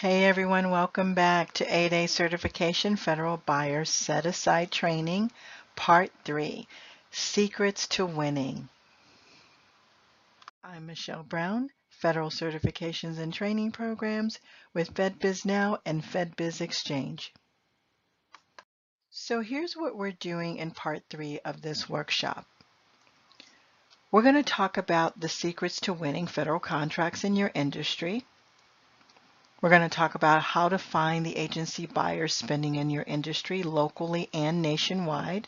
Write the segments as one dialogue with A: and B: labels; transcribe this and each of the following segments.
A: Hey everyone, welcome back to 8A Certification Federal Buyer Set-Aside Training, Part 3, Secrets to Winning. I'm Michelle Brown, Federal Certifications and Training Programs with FedBizNow and FedBiz Exchange. So here's what we're doing in Part 3 of this workshop. We're going to talk about the secrets to winning federal contracts in your industry. We're going to talk about how to find the agency buyers spending in your industry locally and nationwide.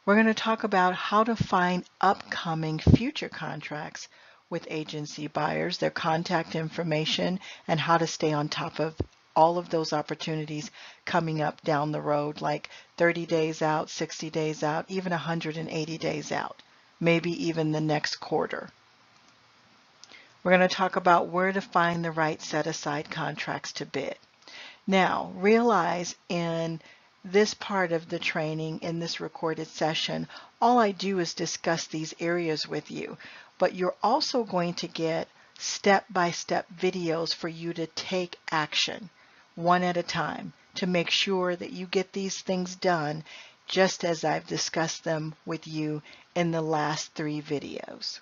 A: We're going to talk about how to find upcoming future contracts with agency buyers, their contact information, and how to stay on top of all of those opportunities coming up down the road, like 30 days out, 60 days out, even 180 days out, maybe even the next quarter. We're going to talk about where to find the right set-aside contracts to bid. Now, realize in this part of the training, in this recorded session, all I do is discuss these areas with you, but you're also going to get step-by-step videos for you to take action, one at a time, to make sure that you get these things done just as I've discussed them with you in the last 3 videos.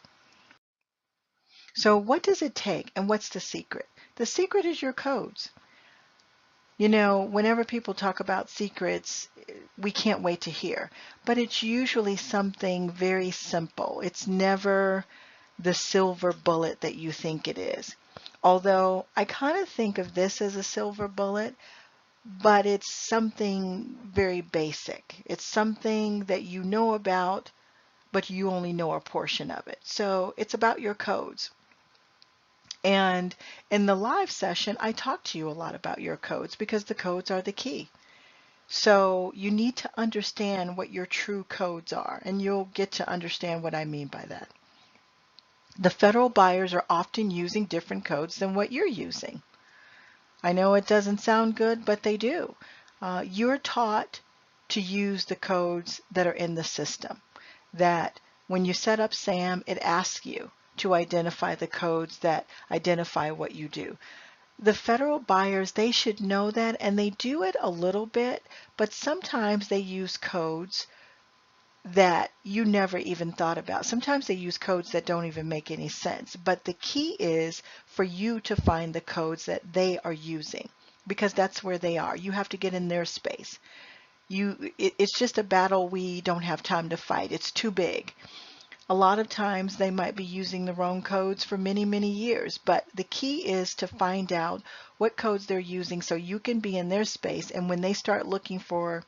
A: So what does it take and what's the secret? The secret is your codes. You know, whenever people talk about secrets, we can't wait to hear, but it's usually something very simple. It's never the silver bullet that you think it is. Although I kind of think of this as a silver bullet, but it's something very basic. It's something that you know about, but you only know a portion of it. So it's about your codes. And in the live session, I talk to you a lot about your codes because the codes are the key. So you need to understand what your true codes are, and you'll get to understand what I mean by that. The federal buyers are often using different codes than what you're using. I know it doesn't sound good, but they do. You're taught to use the codes that are in the system, that when you set up SAM, it asks you to identify the codes that identify what you do. The federal buyers, they should know that, and they do it a little bit, but sometimes they use codes that you never even thought about. Sometimes they use codes that don't even make any sense, but the key is for you to find the codes that they are using, because that's where they are. You have to get in their space. It's just a battle we don't have time to fight. It's too big. A lot of times they might be using the wrong codes for many, many years, but the key is to find out what codes they're using so you can be in their space, and when they start looking for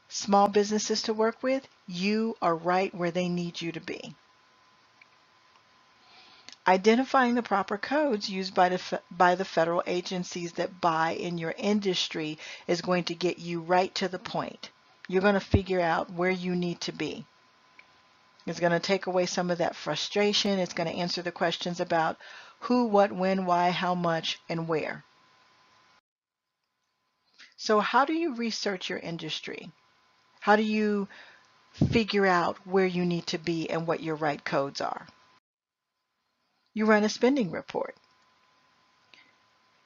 A: small businesses to work with, you are right where they need you to be. Identifying the proper codes used by the federal agencies that buy in your industry is going to get you right to the point. You're going to figure out where you need to be. It's going to take away some of that frustration. It's going to answer the questions about who, what, when, why, how much, and where. So how do you research your industry? How do you figure out where you need to be and what your right codes are? You run a spending report.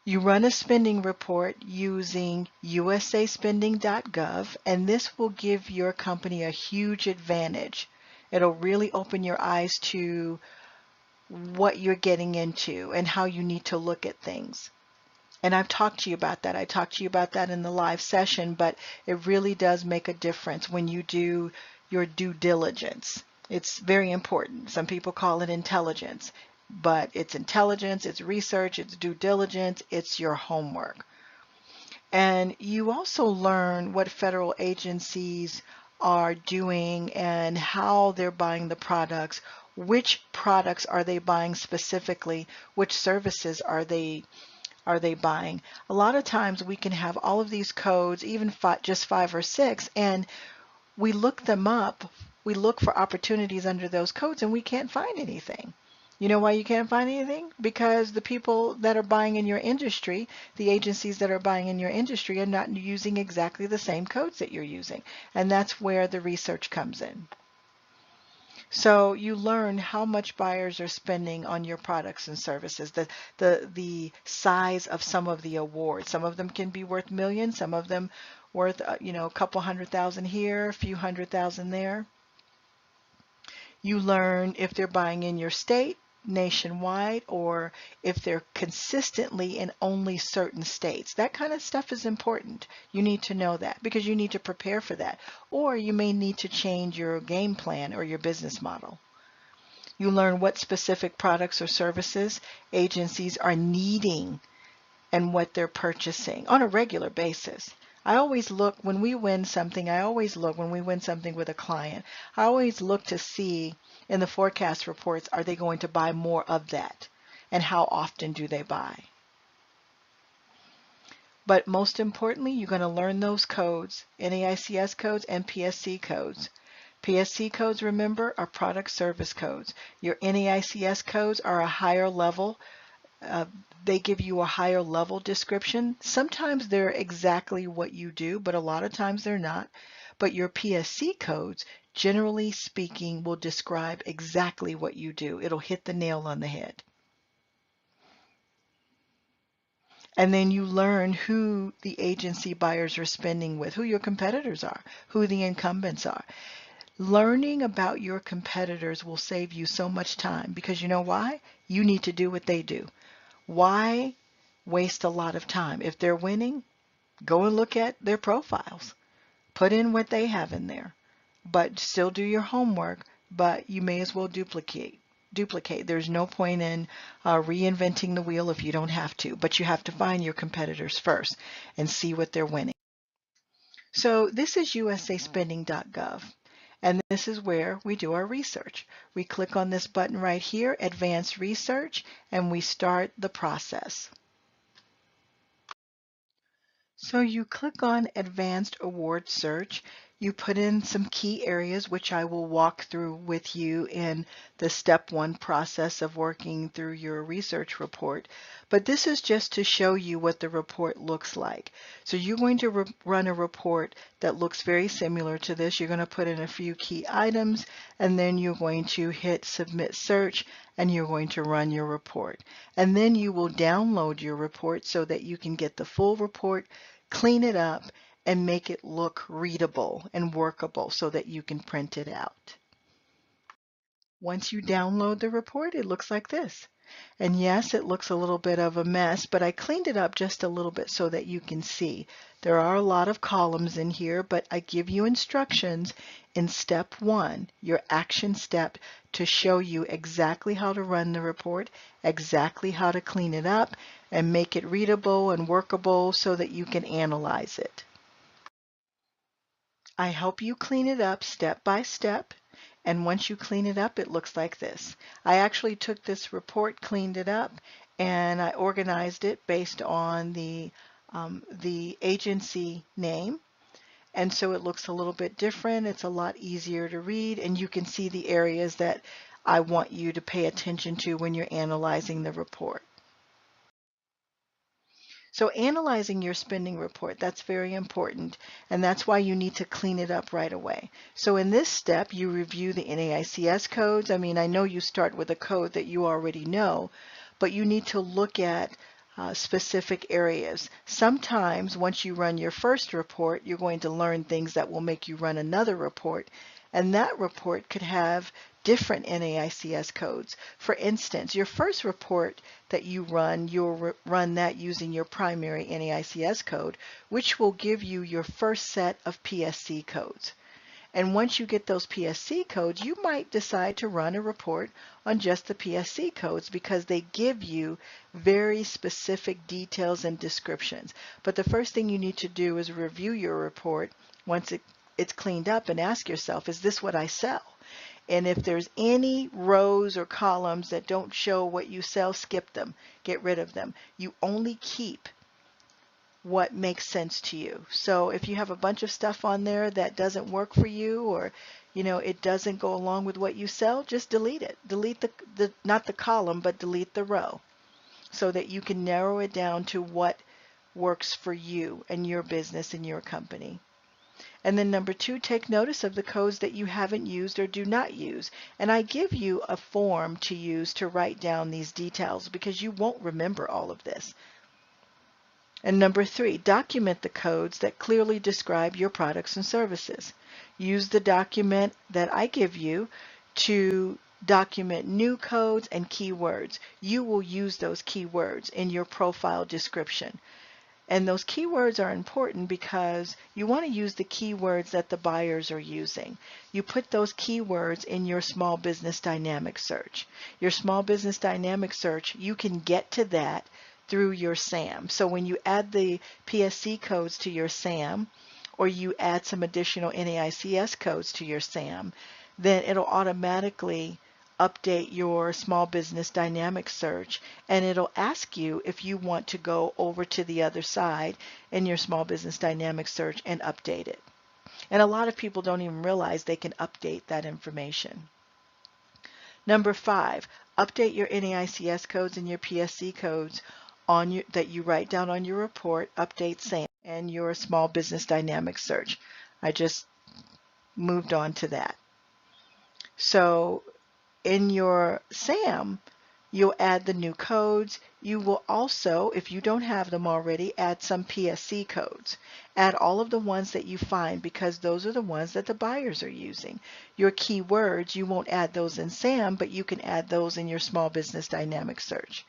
A: You run a spending report using usaspending.gov, and this will give your company a huge advantage. It'll really open your eyes to what you're getting into and how you need to look at things. And I've talked to you about that. I talked to you about that in the live session, but it really does make a difference when you do your due diligence. It's very important. Some people call it intelligence, but it's intelligence, it's research, it's due diligence, it's your homework. And you also learn what federal agencies are doing and how they're buying the products, which products are they buying specifically, which services are they buying. A lot of times we can have all of these codes, even just 5 or 6, and we look them up. We look for opportunities under those codes and we can't find anything. You know why you can't find anything? Because the people that are buying in your industry, the agencies that are buying in your industry, are not using exactly the same codes that you're using. And that's where the research comes in. So you learn how much buyers are spending on your products and services, the size of some of the awards. Some of them can be worth millions, some of them worth a couple $100,000 here, a few $100,000 there. You learn if they're buying in your state, nationwide, or if they're consistently in only certain states. That kind of stuff is important. You need to know that because you need to prepare for that. Or you may need to change your game plan or your business model. You learn what specific products or services agencies are needing and what they're purchasing on a regular basis. I always look when we win something, when we win something with a client, I always look to see in the forecast reports, are they going to buy more of that? And how often do they buy? But most importantly, you're going to learn those codes, NAICS codes and PSC codes. PSC codes, remember, are product service codes. Your NAICS codes are a higher level. They give you a higher level description. Sometimes they're exactly what you do, but a lot of times they're not. But your PSC codes, generally speaking, will describe exactly what you do. It'll hit the nail on the head. And then you learn who the agency buyers are spending with, who your competitors are, who the incumbents are. Learning about your competitors will save you so much time because you know why? You need to do what they do. Why waste a lot of time? If they're winning, go and look at their profiles. Put in what they have in there. But still do your homework, but you may as well duplicate. There's no point in reinventing the wheel if you don't have to, but you have to find your competitors first and see what they're winning. So this is usaspending.gov. And this is where we do our research. We click on this button right here, Advanced Research, and we start the process. So you click on Advanced Award Search. You put in some key areas, which I will walk through with you in the step 1 process of working through your research report. But this is just to show you what the report looks like. So you're going to run a report that looks very similar to this. You're going to put in a few key items, and then you're going to hit Submit Search, and you're going to run your report. And then you will download your report so that you can get the full report, clean it up, and make it look readable and workable so that you can print it out. Once you download the report, it looks like this. And yes, it looks a little bit of a mess, but I cleaned it up just a little bit so that you can see. There are a lot of columns in here, but I give you instructions in step 1, your action step, to show you exactly how to run the report, exactly how to clean it up, and make it readable and workable so that you can analyze it. I help you clean it up step by step, and once you clean it up, it looks like this. I actually took this report, cleaned it up, and I organized it based on the agency name, and so it looks a little bit different. It's a lot easier to read, and you can see the areas that I want you to pay attention to when you're analyzing the report. So analyzing your spending report, that's very important, and that's why you need to clean it up right away. So in this step, you review the NAICS codes. I mean, I know you start with a code that you already know, but you need to look at specific areas. Sometimes once you run your first report, you're going to learn things that will make you run another report, and that report could have different NAICS codes. For instance, your first report that you run, you'll run that using your primary NAICS code, which will give you your first set of PSC codes. And once you get those PSC codes, you might decide to run a report on just the PSC codes because they give you very specific details and descriptions. But the first thing you need to do is review your report once it's cleaned up and ask yourself, is this what I sell? And if there's any rows or columns that don't show what you sell, skip them, get rid of them. You only keep what makes sense to you. So if you have a bunch of stuff on there that doesn't work for you, or it doesn't go along with what you sell, just delete it. Delete the not the column, but delete the row so that you can narrow it down to what works for you and your business and your company. And then number 2, take notice of the codes that you haven't used or do not use. And I give you a form to use to write down these details because you won't remember all of this. And number 3, document the codes that clearly describe your products and services. Use the document that I give you to document new codes and keywords. You will use those keywords in your profile description. And those keywords are important because you want to use the keywords that the buyers are using. You put those keywords in your small business dynamic search. Your small business dynamic search, you can get to that through your SAM. So when you add the PSC codes to your SAM, or you add some additional NAICS codes to your SAM, then it'll automatically update your small business dynamic search, and it'll ask you if you want to go over to the other side in your small business dynamic search and update it. And a lot of people don't even realize they can update that information. Number 5, update your NAICS codes and your PSC codes that you write down on your report, update SAM and your small business dynamic search. I just moved on to that. So in your SAM, you'll add the new codes. You will also, if you don't have them already, add some PSC codes. Add all of the ones that you find because those are the ones that the buyers are using. Your keywords, you won't add those in SAM, but you can add those in your small business dynamic search.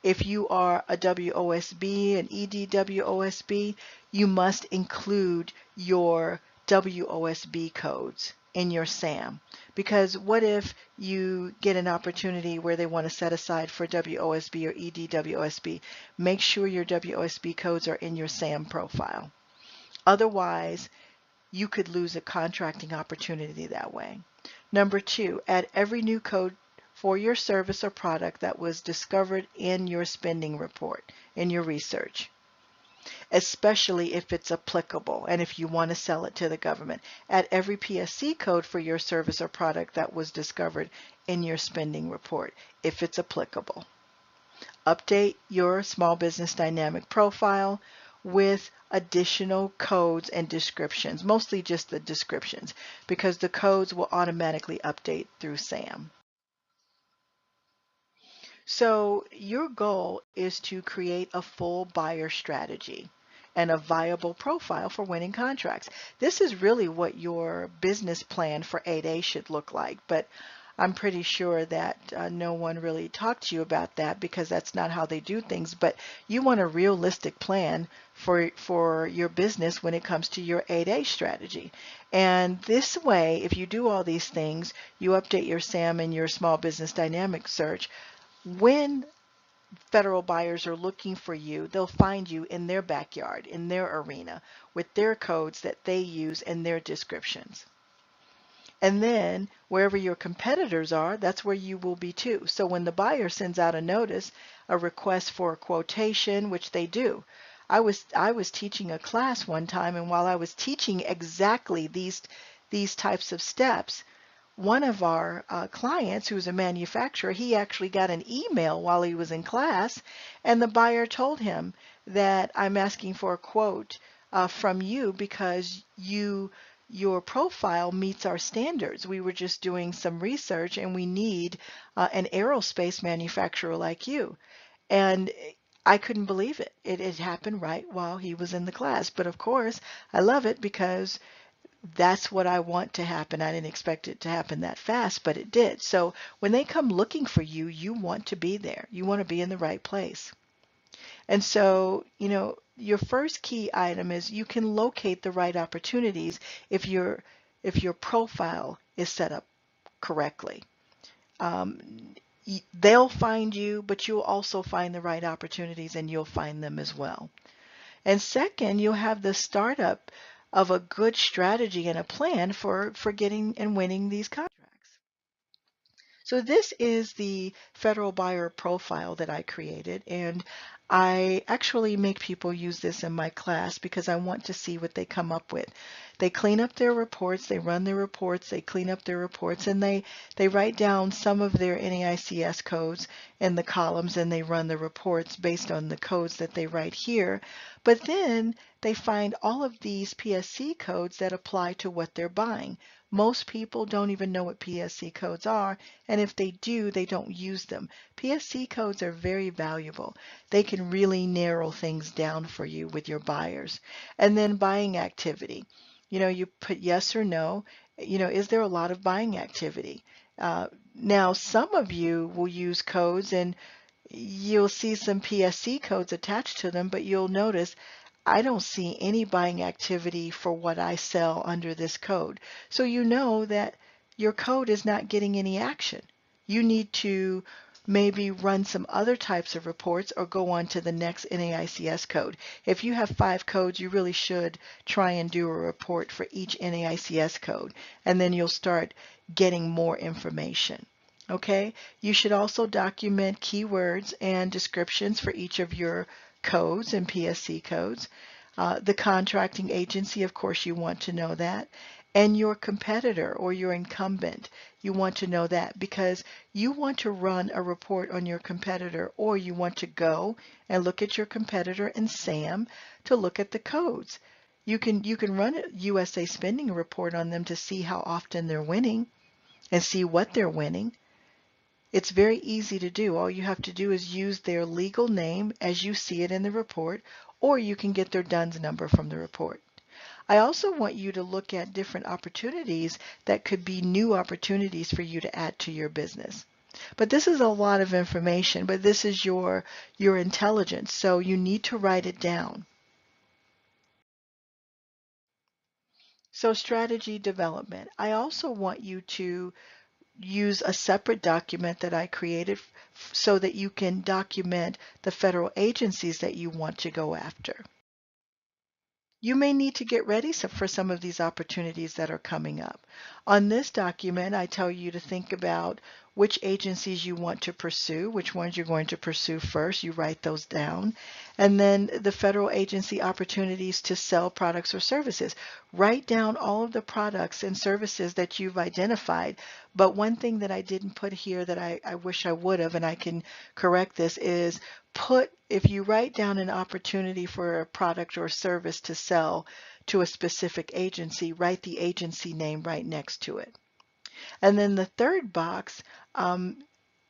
A: If you are a WOSB, an EDWOSB, you must include your WOSB codes in your SAM. Because what if you get an opportunity where they want to set aside for WOSB or EDWOSB? Make sure your WOSB codes are in your SAM profile. Otherwise, you could lose a contracting opportunity that way. Number 2, add every new code for your service or product that was discovered in your spending report, in your research, especially if it's applicable and if you want to sell it to the government. Add every PSC code for your service or product that was discovered in your spending report, if it's applicable. Update your small business dynamic profile with additional codes and descriptions, mostly just the descriptions, because the codes will automatically update through SAM. So your goal is to create a full buyer strategy and a viable profile for winning contracts. This is really what your business plan for 8A should look like, but I'm pretty sure that no one really talked to you about that because that's not how they do things, but you want a realistic plan for your business when it comes to your 8A strategy. And this way, if you do all these things, you update your SAM and your small business dynamic search, when federal buyers are looking for you, they'll find you in their backyard, in their arena, with their codes that they use and their descriptions. And then wherever your competitors are, that's where you will be too. So when the buyer sends out a notice, a request for a quotation, which they do. I was teaching a class one time, and while I was teaching exactly these types of steps, one of our clients, who's a manufacturer, he actually got an email while he was in class, and the buyer told him that I'm asking for a quote from you because your profile meets our standards. We were just doing some research and we need an aerospace manufacturer like you. And I couldn't believe it. It happened right while he was in the class. But of course, I love it because that's what I want to happen. I didn't expect it to happen that fast, but it did. So when they come looking for you, you want to be there. You want to be in the right place. And so, your first key item is you can locate the right opportunities if your profile is set up correctly. They'll find you, but you'll also find the right opportunities and you'll find them as well. And second, you'll have the startup of a good strategy and a plan for getting and winning these contracts. So this is the federal buyer profile that I created, and I actually make people use this in my class because I want to see what they come up with. They clean up their reports, they run their reports, they clean up their reports, and they write down some of their NAICS codes in the columns, and they run the reports based on the codes that they write here. But then they find all of these PSC codes that apply to what they're buying. Most people don't even know what PSC codes are, and if they do, they don't use them. PSC codes are very valuable. They can really narrow things down for you with your buyers. And then buying activity. You put yes or no. Is there a lot of buying activity? Now, some of you will use codes and you'll see some PSC codes attached to them, but you'll notice I don't see any buying activity for what I sell under this code. So you know that your code is not getting any action. You need to maybe run some other types of reports or go on to the next NAICS code. If you have 5 codes, you really should try and do a report for each NAICS code, and then you'll start getting more information. Okay, you should also document keywords and descriptions for each of your codes and PSC codes. The contracting agency, of course, you want to know that. And your competitor or your incumbent, you want to know that because you want to run a report on your competitor, or you want to go and look at your competitor and SAM to look at the codes. You can run a USA spending report on them to see how often they're winning and see what they're winning. It's very easy to do. All you have to do is use their legal name as you see it in the report, or you can get their DUNS number from the report. I also want you to look at different opportunities that could be new opportunities for you to add to your business. But this is a lot of information, but this is your intelligence, so you need to write it down. So strategy development. I also want you to use a separate document that I created so that you can document the federal agencies that you want to go after. You may need to get ready for some of these opportunities that are coming up. On this document, I tell you to think about which agencies you want to pursue, which ones you're going to pursue first. You write those down. And then the federal agency opportunities to sell products or services. Write down all of the products and services that you've identified. But one thing that I didn't put here that I wish I would have, and I can correct this, is if you write down an opportunity for a product or service to sell to a specific agency, write the agency name right next to it. And then the third box,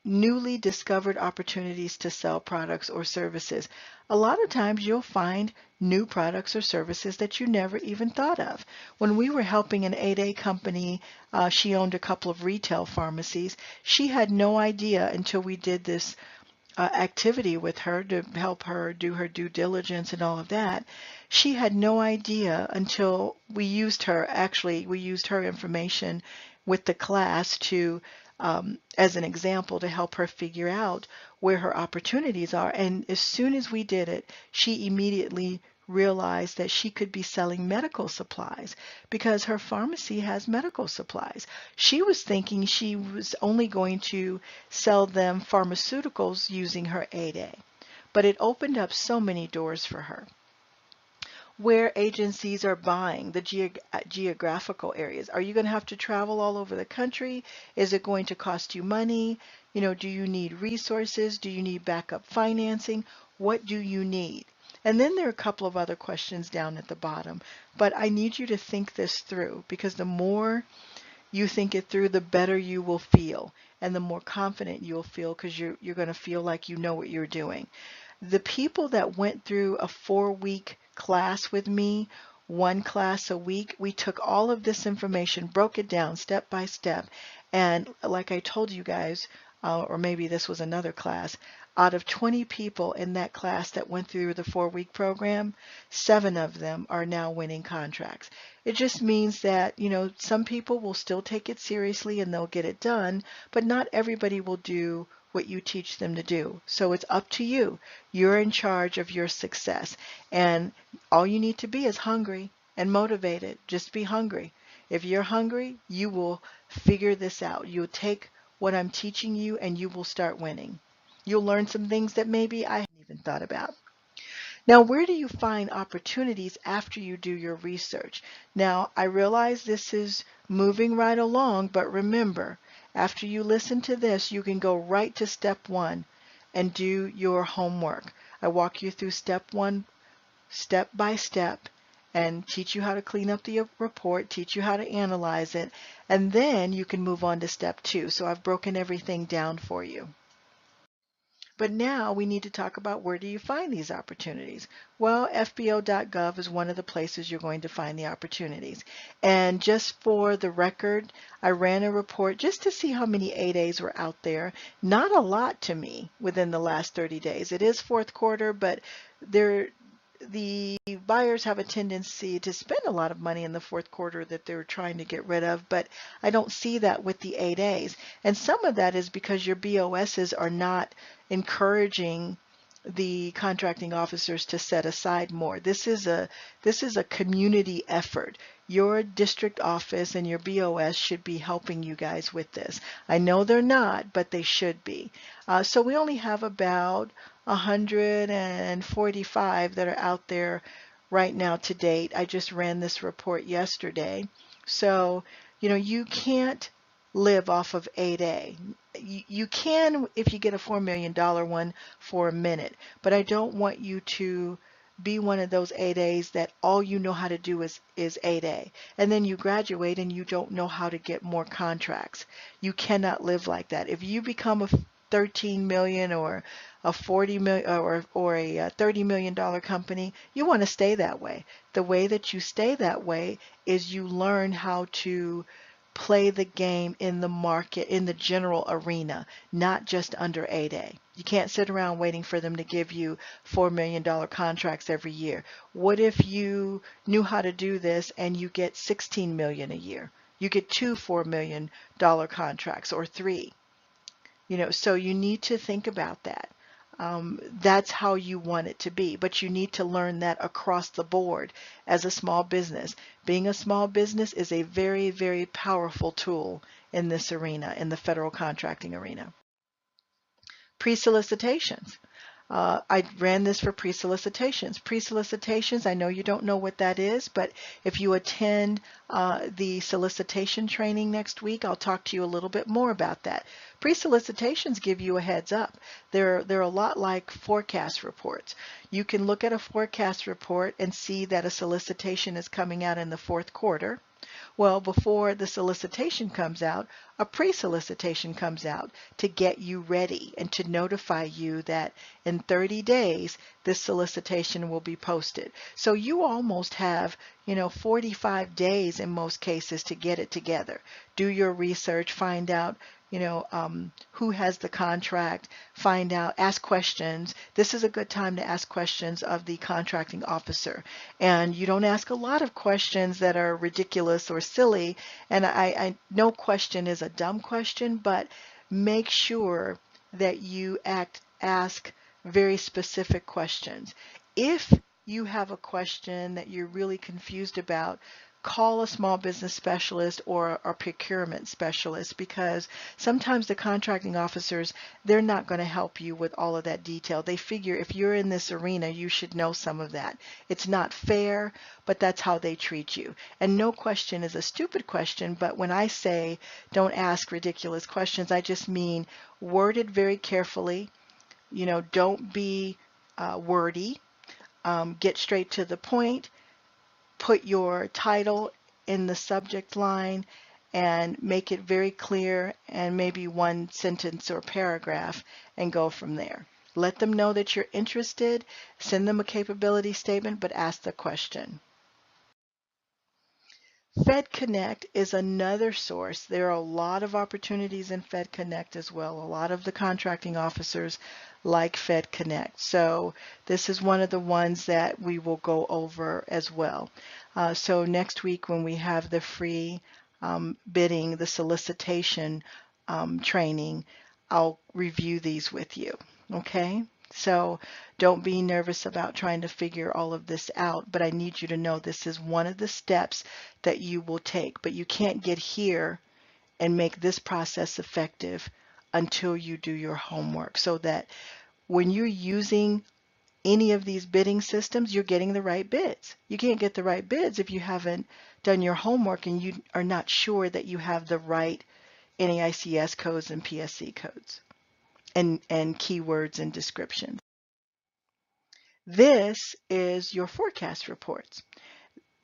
A: newly discovered opportunities to sell products or services. A lot of times you'll find new products or services that you never even thought of. When we were helping an 8A company, she owned a couple of retail pharmacies. She had no idea until we did this activity with her to help her do her due diligence and all of that. She had no idea until we used her. Actually, we used her information with the class to as an example to help her figure out where her opportunities are. And as soon as we did it, she immediately realized that she could be selling medical supplies because her pharmacy has medical supplies. She was thinking she was only going to sell them pharmaceuticals using her 8A, but it opened up so many doors for her. Where agencies are buying, the geographical areas. Are you going to have to travel all over the country? Is it going to cost you money? Do you need resources? Do you need backup financing? What do you need? And then there are a couple of other questions down at the bottom, but I need you to think this through because the more you think it through, the better you will feel and the more confident you'll feel because you're going to feel like you know what you're doing. The people that went through a 4-week class with me, 1 class a week, we took all of this information, broke it down step by step, and like I told you guys, or maybe this was another class, out of 20 people in that class that went through the 4-week program, 7 of them are now winning contracts. It just means that, some people will still take it seriously and they'll get it done, but not everybody will do what you teach them to do. So it's up to you. You're in charge of your success. And all you need to be is hungry and motivated. Just be hungry. If you're hungry, you will figure this out. You'll take what I'm teaching you and you will start winning. You'll learn some things that maybe I hadn't even thought about. Now, where do you find opportunities after you do your research? Now, I realize this is moving right along, but remember, after you listen to this, you can go right to step one and do your homework. I walk you through step one, step by step, and teach you how to clean up the report, teach you how to analyze it, and then you can move on to step two. So I've broken everything down for you. But now we need to talk about, where do you find these opportunities? Well, FBO.gov is one of the places you're going to find the opportunities. And just for the record, I ran a report just to see how many 8As were out there. Not a lot to me within the last 30 days. It is fourth quarter, but the buyers have a tendency to spend a lot of money in the fourth quarter that they're trying to get rid of, but I don't see that with the 8As. And some of that is because your BOSs are not encouraging the contracting officers to set aside more. This is a community effort. Your district office and your BOS should be helping you guys with this. I know they're not, but they should be. So we only have about 145 that are out there right now to date. I just ran this report yesterday. So, you can't live off of 8A. You can if you get a $4 million one for a minute, but I don't want you to be one of those 8As that all you know how to do is 8A. And then you graduate and you don't know how to get more contracts. You cannot live like that. If you become a 13 million or a 40 million or a $30 million company, you want to stay that way. The way that you stay that way is you learn how to play the game in the market, in the general arena, not just under 8A. You can't sit around waiting for them to give you $4 million contracts every year. What if you knew how to do this and you get 16 million a year? You get two $4 million contracts or three. So you need to think about that. That's how you want it to be, but you need to learn that across the board as a small business. Being a small business is a very, very powerful tool in this arena, in the federal contracting arena. Pre-solicitations. I ran this for pre-solicitations. Pre-solicitations, I know you don't know what that is, but if you attend the solicitation training next week, I'll talk to you a little bit more about that. Pre-solicitations give you a heads up. They're a lot like forecast reports. You can look at a forecast report and see that a solicitation is coming out in the fourth quarter. Well, before the solicitation comes out, a pre-solicitation comes out to get you ready and to notify you that in 30 days this solicitation will be posted. So you almost have, 45 days in most cases to get it together. Do your research, find out who has the contract, find out, ask questions. This is a good time to ask questions of the contracting officer. And you don't ask a lot of questions that are ridiculous or silly. And I no question is a dumb question, but make sure that you ask very specific questions. If you have a question that you're really confused about, call a small business specialist or a procurement specialist, because sometimes the contracting officers, they're not going to help you with all of that detail. They figure if you're in this arena, you should know some of that. It's not fair, but that's how they treat you. And no question is a stupid question, but when I say don't ask ridiculous questions, I just mean word it very carefully. Don't be wordy. Get straight to the point. Put your title in the subject line and make it very clear, and maybe one sentence or paragraph, and go from there. Let them know that you're interested, send them a capability statement, but ask the question. Fed Connect is another source. There are a lot of opportunities in Fed Connect as well. A lot of the contracting officers like Fed Connect. So this is one of the ones that we will go over as well. So next week when we have the free bidding, the solicitation training, I'll review these with you. Okay? So don't be nervous about trying to figure all of this out, but I need you to know this is one of the steps that you will take. But you can't get here and make this process effective until you do your homework, so that when you're using any of these bidding systems, you're getting the right bids. You can't get the right bids if you haven't done your homework and you are not sure that you have the right NAICS codes and PSC codes and keywords and descriptions. This is your forecast reports.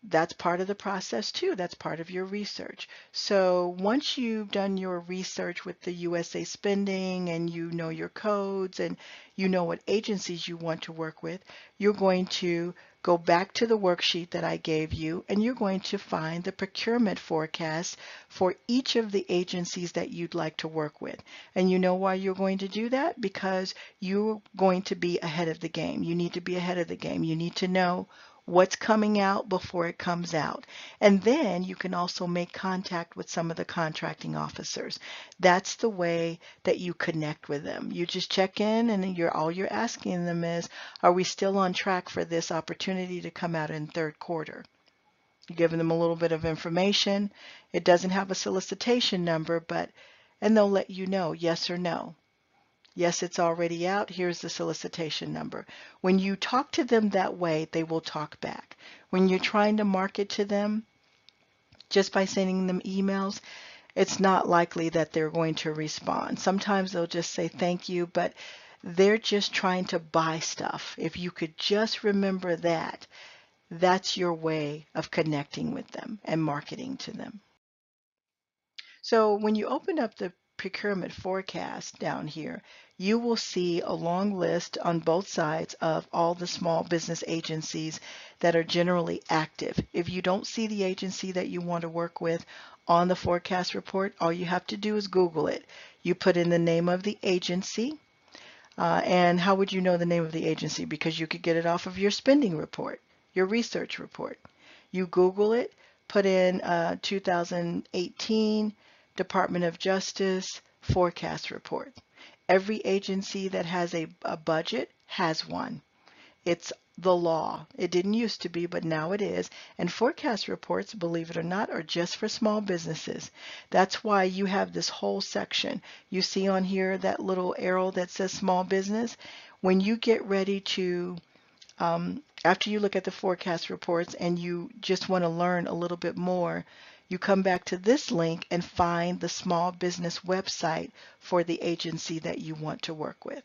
A: That's part of the process too. That's part of your research. So once you've done your research with the USA spending and you know your codes and you know what agencies you want to work with, you're going to go back to the worksheet that I gave you and you're going to find the procurement forecast for each of the agencies that you'd like to work with. And you know why you're going to do that? Because you're going to be ahead of the game. You need to be ahead of the game. You need to know what's coming out before it comes out. And then you can also make contact with some of the contracting officers. That's the way that you connect with them. You just check in and all you're asking them is, are we still on track for this opportunity to come out in third quarter? You're giving them a little bit of information. It doesn't have a solicitation number, and they'll let you know yes or no. Yes, it's already out. Here's the solicitation number. When you talk to them that way, they will talk back. When you're trying to market to them, just by sending them emails, it's not likely that they're going to respond. Sometimes they'll just say thank you, but they're just trying to buy stuff. If you could just remember that, that's your way of connecting with them and marketing to them. So when you open up the procurement forecast down here, you will see a long list on both sides of all the small business agencies that are generally active. If you don't see the agency that you want to work with on the forecast report, all you have to do is Google it. You put in the name of the agency, and how would you know the name of the agency? Because you could get it off of your spending report, your research report. You Google it, put in 2018 Department of Justice forecast report. Every agency that has a budget has one. It's the law. It didn't used to be, but now it is. And forecast reports, believe it or not, are just for small businesses. That's why you have this whole section. You see on here that little arrow that says small business. When you get ready to after you look at the forecast reports and you just want to learn a little bit more, you come back to this link and find the small business website for the agency that you want to work with.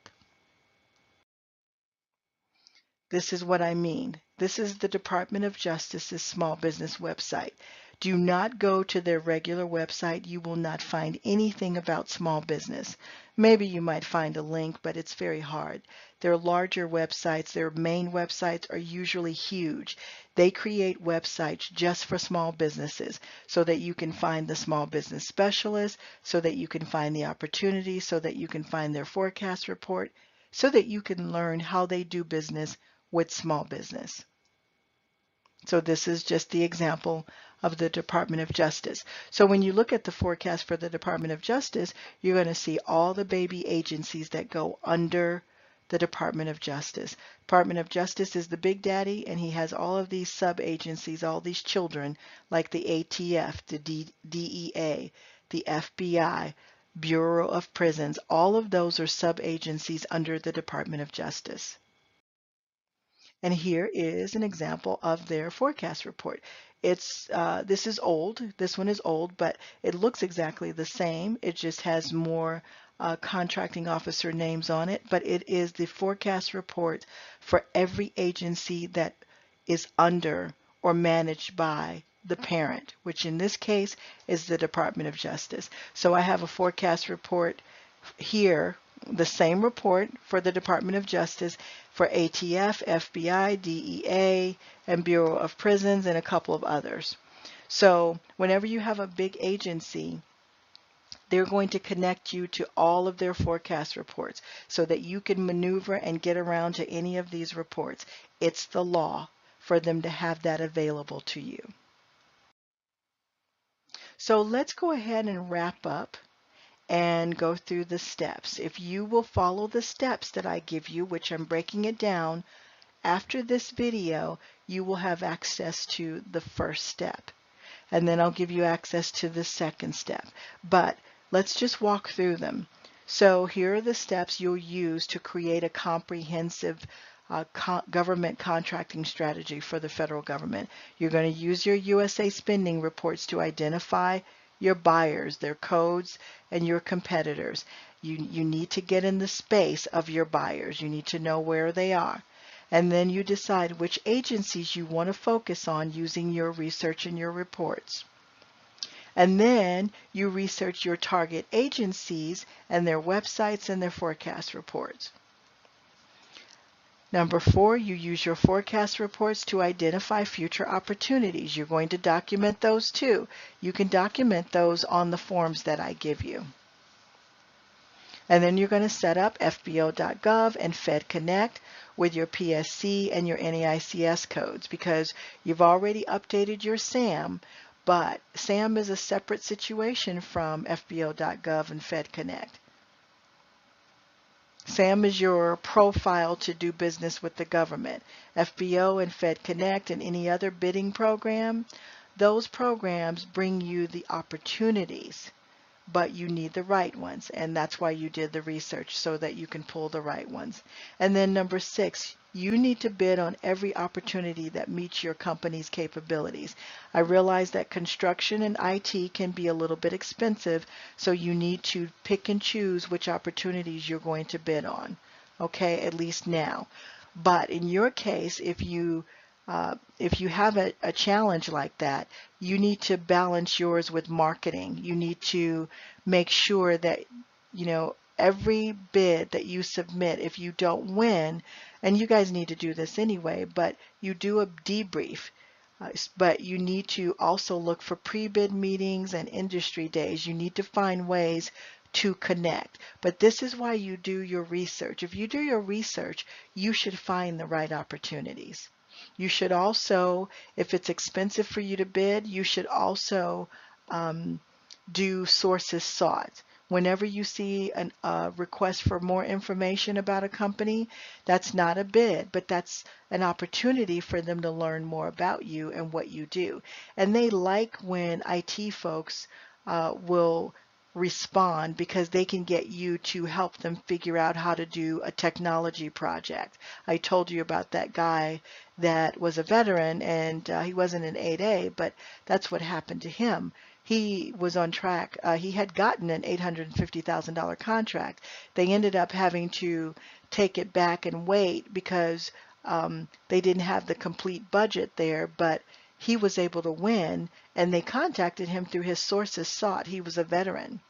A: This is what I mean. This is the Department of Justice's small business website. Do not go to their regular website. You will not find anything about small business. Maybe you might find a link, but it's very hard. Their larger websites, their main websites are usually huge. They create websites just for small businesses so that you can find the small business specialist, so that you can find the opportunity, so that you can find their forecast report, so that you can learn how they do business with small business. So this is just the example of the Department of Justice. So when you look at the forecast for the Department of Justice, you're going to see all the baby agencies that go under the Department of Justice. Department of Justice is the big daddy, and he has all of these sub-agencies, all these children, like the ATF, the DEA, the FBI, Bureau of Prisons. All of those are sub-agencies under the Department of Justice. And here is an example of their forecast report. This is old. This one is old, but it looks exactly the same. It just has more contracting officer names on it, but it is the forecast report for every agency that is under or managed by the parent, which in this case is the Department of Justice. So I have a forecast report here, the same report for the Department of Justice for ATF, FBI, DEA, and Bureau of Prisons, and a couple of others. So whenever you have a big agency, they're going to connect you to all of their forecast reports so that you can maneuver and get around to any of these reports. It's the law for them to have that available to you. So let's go ahead and wrap up and go through the steps. If you will follow the steps that I give you, which I'm breaking it down, after this video, you will have access to the first step. And then I'll give you access to the second step. But let's just walk through them. So here are the steps you'll use to create a comprehensive government contracting strategy for the federal government. You're going to use your USA spending reports to identify your buyers, their codes, and your competitors. You need to get in the space of your buyers. You need to know where they are. And then you decide which agencies you want to focus on using your research and your reports. And then you research your target agencies and their websites and their forecast reports. Number 4, you use your forecast reports to identify future opportunities. You're going to document those too. You can document those on the forms that I give you. And then you're going to set up FBO.gov and FedConnect with your PSC and your NAICS codes, because you've already updated your SAM, but SAM is a separate situation from FBO.gov and FedConnect. SAM is your profile to do business with the government. FBO and FedConnect and any other bidding program, those programs bring you the opportunities, but you need the right ones, and that's why you did the research, so that you can pull the right ones. And then number 6, you need to bid on every opportunity that meets your company's capabilities. I realize that construction and IT can be a little bit expensive, so you need to pick and choose which opportunities you're going to bid on, okay, at least now. But in your case, if you have a challenge like that, you need to balance yours with marketing. You need to make sure that, every bid that you submit, if you don't win, and you guys need to do this anyway, but you do a debrief. But you need to also look for pre-bid meetings and industry days. You need to find ways to connect. But this is why you do your research. If you do your research, you should find the right opportunities. You should also, if it's expensive for you to bid, you should also do sources sought. Whenever you see a request for more information about a company, that's not a bid, but that's an opportunity for them to learn more about you and what you do. And they like when IT folks will respond, because they can get you to help them figure out how to do a technology project. I told you about that guy that was a veteran, and he wasn't an 8A, but that's what happened to him. He was on track. He had gotten an $850,000 contract. They ended up having to take it back and wait because they didn't have the complete budget there, but he was able to win, and they contacted him through his sources sought. He was a veteran.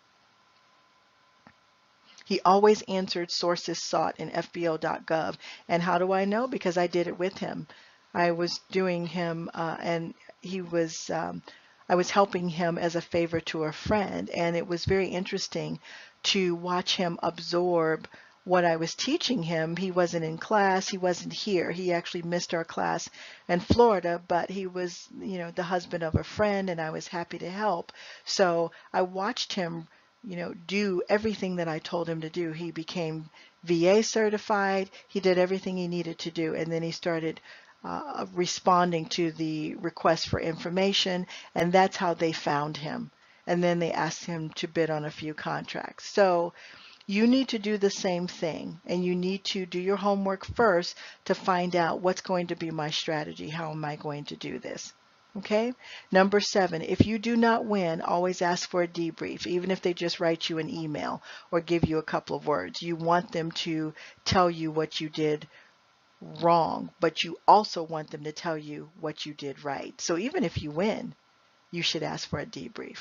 A: He always answered sources sought in FBO.gov. And how do I know? Because I did it with him. I was doing him, and he was, I was helping him as a favor to a friend, and it was very interesting to watch him absorb what I was teaching him. He wasn't in class. He wasn't here. He actually missed our class in Florida, but he was, the husband of a friend, and I was happy to help. So I watched him, do everything that I told him to do. He became VA certified. He did everything he needed to do, and then he started responding to the request for information, and that's how they found him. And then they asked him to bid on a few contracts. So you need to do the same thing, and you need to do your homework first to find out what's going to be my strategy. How am I going to do this? Okay. Number 7, if you do not win, always ask for a debrief, even if they just write you an email or give you a couple of words. You want them to tell you what you did wrong, but you also want them to tell you what you did right. So even if you win, you should ask for a debrief.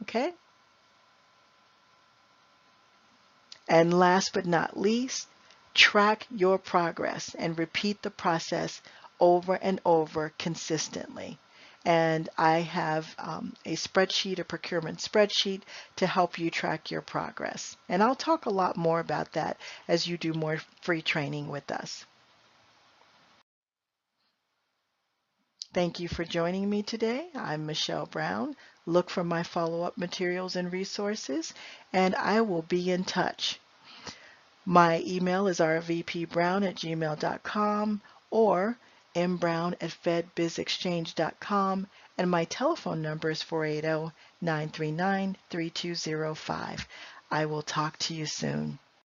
A: Okay? And last but not least, track your progress and repeat the process over and over consistently. And I have a spreadsheet, a procurement spreadsheet, to help you track your progress. And I'll talk a lot more about that as you do more free training with us. Thank you for joining me today. I'm Michelle Brown. Look for my follow-up materials and resources, and I will be in touch. My email is rvpbrown@gmail.com or mbrown@fedbizexchange.com, and my telephone number is 480-939-3205. I will talk to you soon.